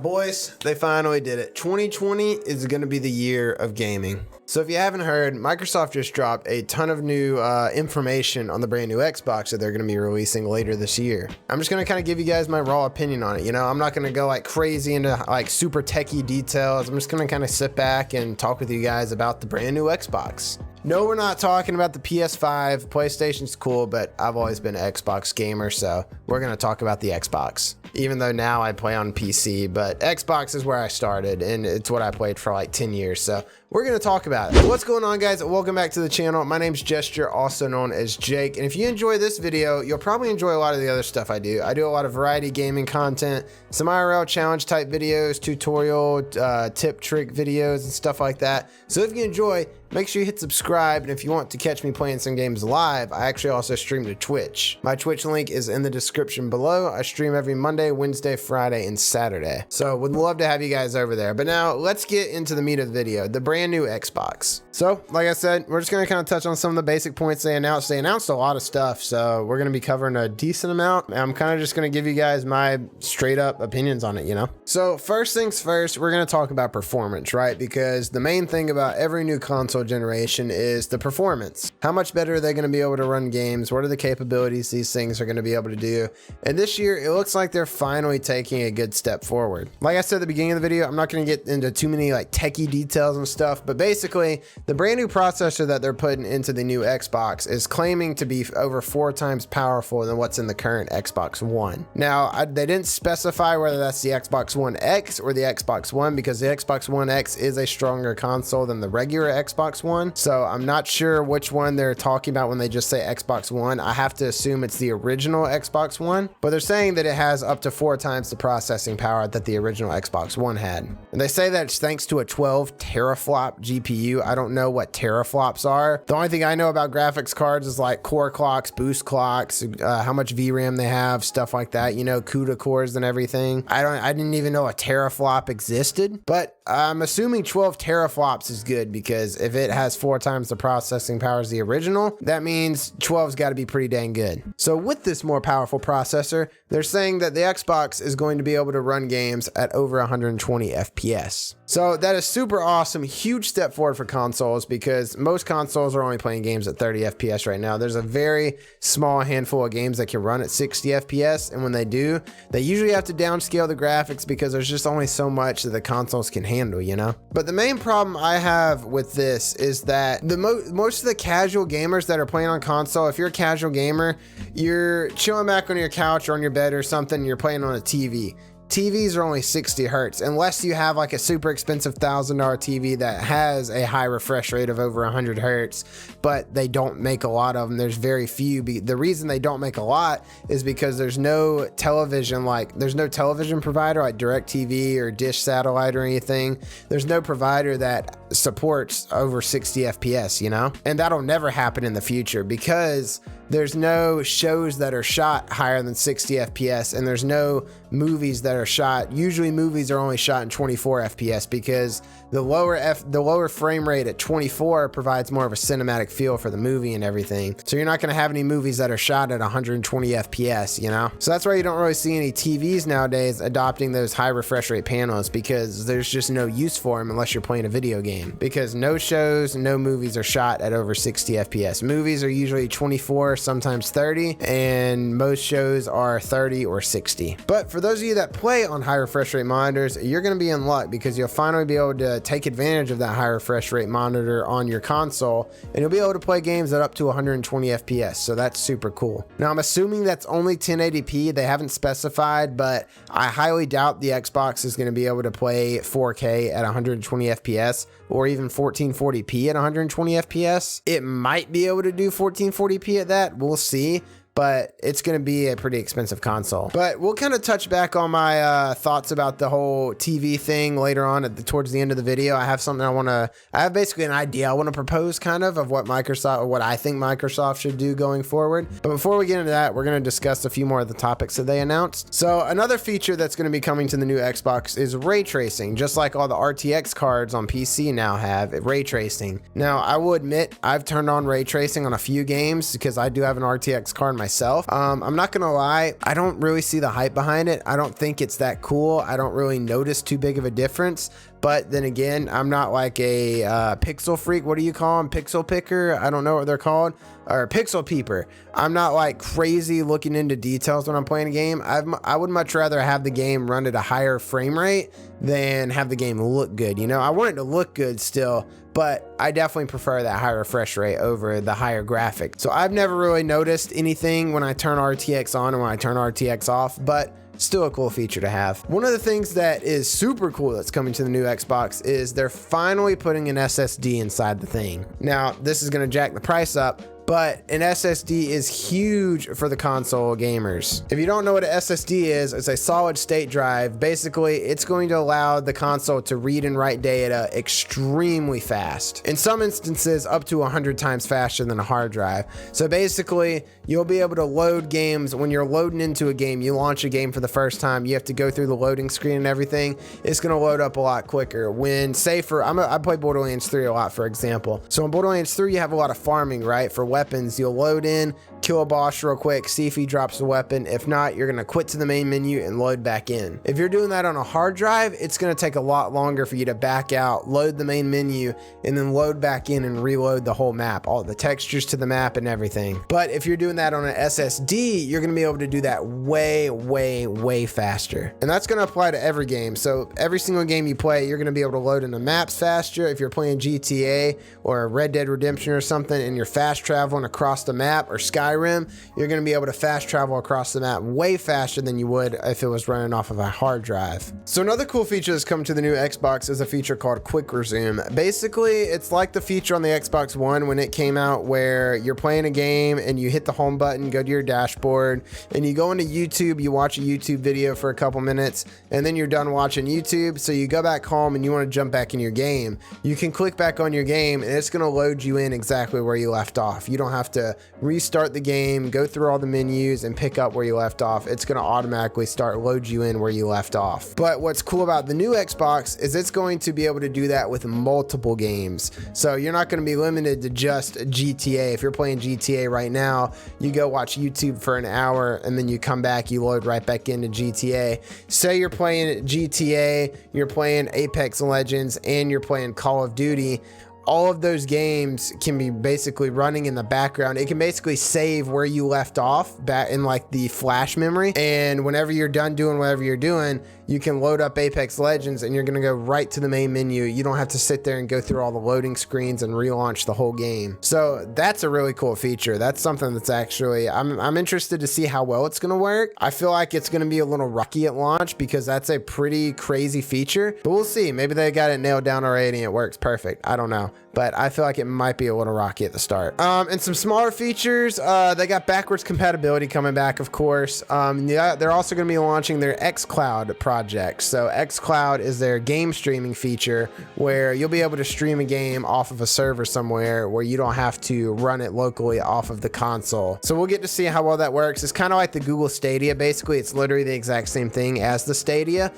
Boys, they finally did it. 2020 is going to be the year of gaming. So if you haven't heard, Microsoft just dropped a ton of new information on the brand new Xbox that they're going to be releasing later this year. I'm just going to kind of give you guys my raw opinion on it. You know, I'm not going to go like crazy into like super techie details. I'm just going to kind of sit back and talk with you guys about the brand new Xbox. No, we're not talking about the PS5. PlayStation's cool, but I've always been an Xbox gamer, so we're going to talk about the Xbox. Even though now I play on PC, but Xbox is where I started, and it's what I played for like 10 years, so we're going to talk about it. What's going on, guys? Welcome back to the channel. My name's Gehsture, also known as Jake, and if you enjoy this video, you'll probably enjoy a lot of the other stuff I do. I do a lot of variety gaming content, some IRL challenge type videos, tutorial, tip trick videos, and stuff like that. So if you enjoy, make sure you hit subscribe, and if you want to catch me playing some games live, I actually also stream to Twitch. My Twitch link is in the description below. I stream every Monday, Wednesday, Friday, and Saturday. So would love to have you guys over there. But now let's get into the meat of the video, the brand new Xbox. So like I said, we're just gonna kind of touch on some of the basic points they announced. They announced a lot of stuff, so we're gonna be covering a decent amount. I'm kind of just gonna give you guys my straight up opinions on it, you know? So first things first, we're gonna talk about performance, right? Because the main thing about every new console generation is the performance. How much better are they going to be able to run games? What are the capabilities these things are going to be able to do? And this year, it looks like they're finally taking a good step forward. Like I said at the beginning of the video, I'm not going to get into too many like techie details and stuff, but basically the brand new processor that they're putting into the new Xbox is claiming to be over 4 times powerful than what's in the current Xbox One. Now, they didn't specify whether that's the Xbox One X or the Xbox One, because the Xbox One X is a stronger console than the regular Xbox One. So I'm not sure which one they're talking about when they just say Xbox One. I have to assume it's the original Xbox One, but they're saying that it has up to 4 times the processing power that the original Xbox One had. And they say that it's thanks to a 12 teraflop GPU. I don't know what teraflops are. The only thing I know about graphics cards is like core clocks, boost clocks, how much VRAM they have, stuff like that, you know, CUDA cores and everything. I didn't even know a teraflop existed, but I'm assuming 12 teraflops is good, because if it has 4 times the processing power as the original, that means 12's got to be pretty dang good. So with this more powerful processor, they're saying that the Xbox is going to be able to run games at over 120 FPS. So that is super awesome, huge step forward for consoles, because most consoles are only playing games at 30 FPS right now. There's a very small handful of games that can run at 60 FPS, and when they do, they usually have to downscale the graphics because there's just only so much that the consoles can handle, you know? But the main problem I have with this is that most of the casual gamers that are playing on console, if you're a casual gamer, you're chilling back on your couch or on your bed or something, and you're playing on a TV. TVs are only 60 hertz, unless you have like a super expensive $1,000 TV that has a high refresh rate of over 100 hertz, but they don't make a lot of them. There's very few. The reason they don't make a lot is because there's no television, there's no television provider like DirecTV or Dish Satellite or anything. There's no provider that supports over 60 FPS, you know? And that'll never happen in the future, because there's no shows that are shot higher than 60 FPS, and there's no movies that are shot. Usually movies are only shot in 24 FPS, because the lower frame rate at 24 provides more of a cinematic feel for the movie and everything. So you're not going to have any movies that are shot at 120 FPS, you know? So that's why you don't really see any TVs nowadays adopting those high refresh rate panels, because there's just no use for them unless you're playing a video game, because no shows, no movies are shot at over 60 FPS. Movies are usually 24, sometimes 30, and most shows are 30 or 60. But for those of you that play on high refresh rate monitors, you're going to be in luck, because you'll finally be able to take advantage of that high refresh rate monitor on your console, and you'll be able to play games at up to 120 FPS. So that's super cool. Now I'm assuming that's only 1080p. They haven't specified, but I highly doubt the Xbox is going to be able to play 4K at 120 FPS or even 1440p at 120 FPS. It might be able to do 1440p at that. We'll see. But it's going to be a pretty expensive console. But we'll kind of touch back on my thoughts about the whole TV thing later on towards the end of the video. I have something I have basically an idea I want to propose kind of what Microsoft, or what I think Microsoft should do going forward. But before we get into that, we're going to discuss a few more of the topics that they announced. So another feature that's going to be coming to the new Xbox is ray tracing, just like all the RTX cards on PC now have ray tracing. Now, I will admit I've turned on ray tracing on a few games, because I do have an RTX card in myself. I'm not gonna lie, I don't really see the hype behind it. I don't think it's that cool. I don't really notice too big of a difference. But then again, I'm not like a pixel freak. What do you call them? Pixel picker? I don't know what they're called. Or pixel peeper. I'm not like crazy looking into details when I'm playing a game. I would much rather have the game run at a higher frame rate than have the game look good. You know, I want it to look good still, but I definitely prefer that higher refresh rate over the higher graphic. So I've never really noticed anything when I turn RTX on and when I turn RTX off, but still a cool feature to have. One of the things that is super cool that's coming to the new Xbox is they're finally putting an SSD inside the thing. Now, this is gonna jack the price up, but an SSD is huge for the console gamers. If you don't know what an SSD is, it's a solid state drive. Basically, it's going to allow the console to read and write data extremely fast. In some instances, up to 100 times faster than a hard drive. So basically, you'll be able to load games. When you're loading into a game, you launch a game for the first time, you have to go through the loading screen and everything. It's gonna load up a lot quicker. When, say I play Borderlands 3 a lot, for example. So in Borderlands 3, you have a lot of farming, right? For weapons, you'll load in, kill a boss real quick, see if he drops a weapon. If not, you're gonna quit to the main menu and load back in. If you're doing that on a hard drive, it's gonna take a lot longer for you to back out, load the main menu, and then load back in and reload the whole map, all the textures to the map and everything. But if you're doing that on an SSD, you're gonna be able to do that way faster. And that's gonna apply to every game. So every single game you play, you're gonna be able to load into maps faster. If you're playing GTA or Red Dead Redemption or something and you're fast traveling across the map, or Skyrim, you're gonna be able to fast travel across the map way faster than you would if it was running off of a hard drive. So another cool feature that's come to the new Xbox is a feature called Quick Resume. Basically, it's like the feature on the Xbox One when it came out, where you're playing a game and you hit the home button, go to your dashboard, and you go into YouTube, you watch a YouTube video for a couple minutes, and then you're done watching YouTube, so you go back home and you want to jump back in your game. You can click back on your game and it's going to load you in exactly where you left off. You don't have to restart the game, go through all the menus, and pick up where you left off. It's going to automatically load you in where you left off. But what's cool about the new Xbox is it's going to be able to do that with multiple games. So you're not going to be limited to just GTA. If you're playing GTA right now, you go watch YouTube for an hour and then you come back, you load right back into GTA. Say you're playing GTA, you're playing Apex Legends, and you're playing Call of Duty. All of those games can be basically running in the background. It can basically save where you left off back in like the flash memory. And whenever you're done doing whatever you're doing, you can load up Apex Legends and you're gonna go right to the main menu. You don't have to sit there and go through all the loading screens and relaunch the whole game. So that's a really cool feature. That's something that's actually, I'm interested to see how well it's gonna work. I feel like it's gonna be a little rocky at launch because that's a pretty crazy feature, but we'll see. Maybe they got it nailed down already and it works perfect. I don't know. But I feel like it might be a little rocky at the start. And some smaller features, they got backwards compatibility coming back, of course. Yeah, they're also going to be launching their xCloud project. So xCloud is their game streaming feature where you'll be able to stream a game off of a server somewhere where you don't have to run it locally off of the console. So we'll get to see how well that works. It's kind of like the Google Stadia. Basically, it's literally the exact same thing as the Stadia,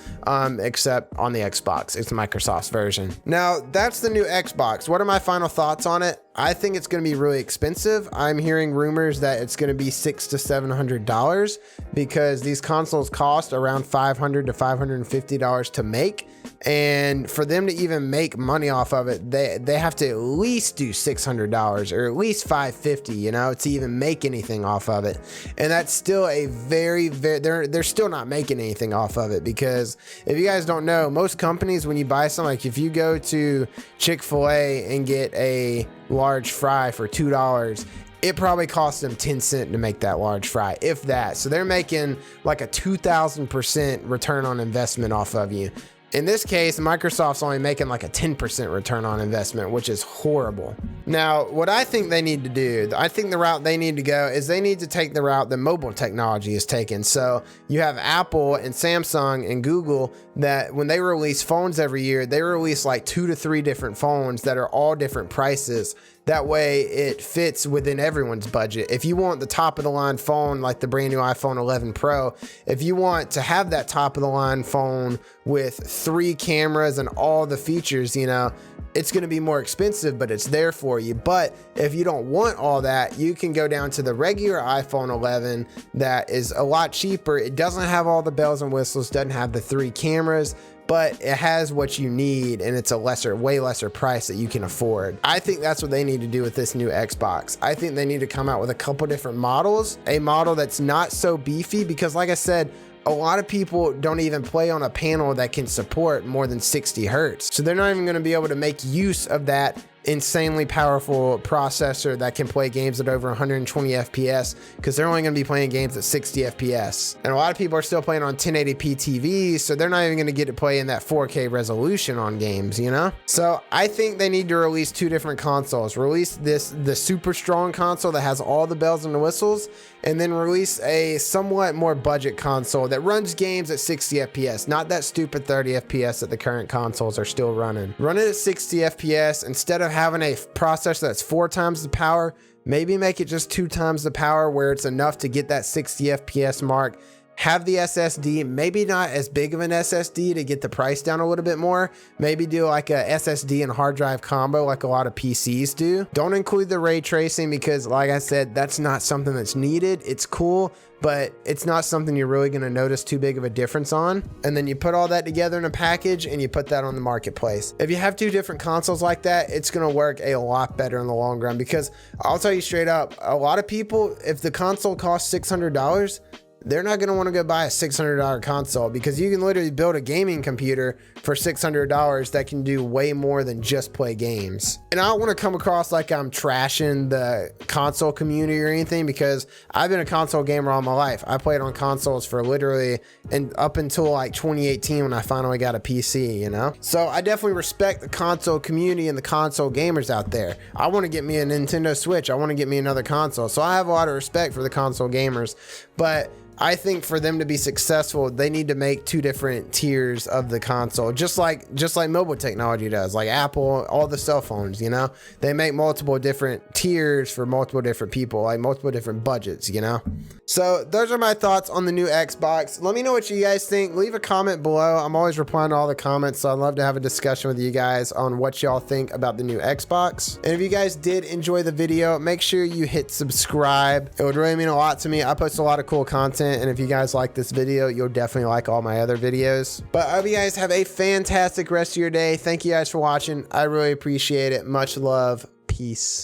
except on the Xbox. It's Microsoft's version. Now, that's the new Xbox. What are my final thoughts on it? I think it's going to be really expensive. I'm hearing rumors that it's going to be $600 to $700 because these consoles cost around $500 to $550 to make. And for them to even make money off of it, they have to at least do $600 or at least $550, you know, to even make anything off of it. And that's still a very, they're still not making anything off of it, because if you guys don't know, most companies, when you buy something, like if you go to Chick-fil-A and get a large fry for $2, it probably costs them 10 cents to make that large fry, if that. So they're making like a 2,000% return on investment off of you. In this case, Microsoft's only making like a 10% return on investment, which is horrible. Now, what I think they need to do, I think the route they need to go is they need to take the route that mobile technology is taken. So you have Apple and Samsung and Google that when they release phones every year, they release like 2 to 3 different phones that are all different prices. That way it fits within everyone's budget. If you want the top of the line phone, like the brand new iPhone 11 Pro, if you want to have that top of the line phone with 3 cameras and all the features, you know, it's going to be more expensive, but it's there for you. But if you don't want all that, you can go down to the regular iPhone 11 that is a lot cheaper. It doesn't have all the bells and whistles, doesn't have the 3 cameras, but it has what you need, and it's a way lesser price that you can afford. I think that's what they need to do with this new Xbox. I think they need to come out with a couple different models, a model that's not so beefy, because like I said, a lot of people don't even play on a panel that can support more than 60 hertz. So they're not even going to be able to make use of that insanely powerful processor that can play games at over 120 FPS, because they're only going to be playing games at 60 FPS. And a lot of people are still playing on 1080p TVs, so they're not even going to get to play in that 4K resolution on games, you know? So I think they need to release 2 different consoles. Release the super strong console that has all the bells and the whistles, and then release a somewhat more budget console that runs games at 60 FPS, not that stupid 30 FPS that the current consoles are still running. Run it at 60 FPS instead of having a processor that's 4 times the power. Maybe make it just 2 times the power, where it's enough to get that 60 FPS mark. Have the SSD, maybe not as big of an SSD to get the price down a little bit more. Maybe do like a SSD and hard drive combo like a lot of PCs do. Don't include the ray tracing, because like I said, that's not something that's needed. It's cool, but it's not something you're really going to notice too big of a difference on. And then you put all that together in a package and you put that on the marketplace. If you have 2 different consoles like that, it's going to work a lot better in the long run, because I'll tell you straight up, a lot of people, if the console costs $600, they're not going to want to go buy a $600 console, because you can literally build a gaming computer for $600 that can do way more than just play games. And I don't want to come across like I'm trashing the console community or anything, because I've been a console gamer all my life. I played on consoles for literally and up until like 2018 when I finally got a PC, you know? So I definitely respect the console community and the console gamers out there. I want to get me a Nintendo Switch. I want to get me another console. So I have a lot of respect for the console gamers, but I think for them to be successful, they need to make 2 different tiers of the console, just like mobile technology does, like Apple, all the cell phones, you know, they make multiple different tiers for multiple different people, like multiple different budgets, you know? So those are my thoughts on the new Xbox. Let me know what you guys think. Leave a comment below. I'm always replying to all the comments, so I'd love to have a discussion with you guys on what y'all think about the new Xbox. And if you guys did enjoy the video, make sure you hit subscribe. It would really mean a lot to me. I post a lot of cool content, and if you guys like this video, you'll definitely like all my other videos. But I hope you guys have a fantastic rest of your day. Thank you guys for watching. I really appreciate it. Much love. Peace.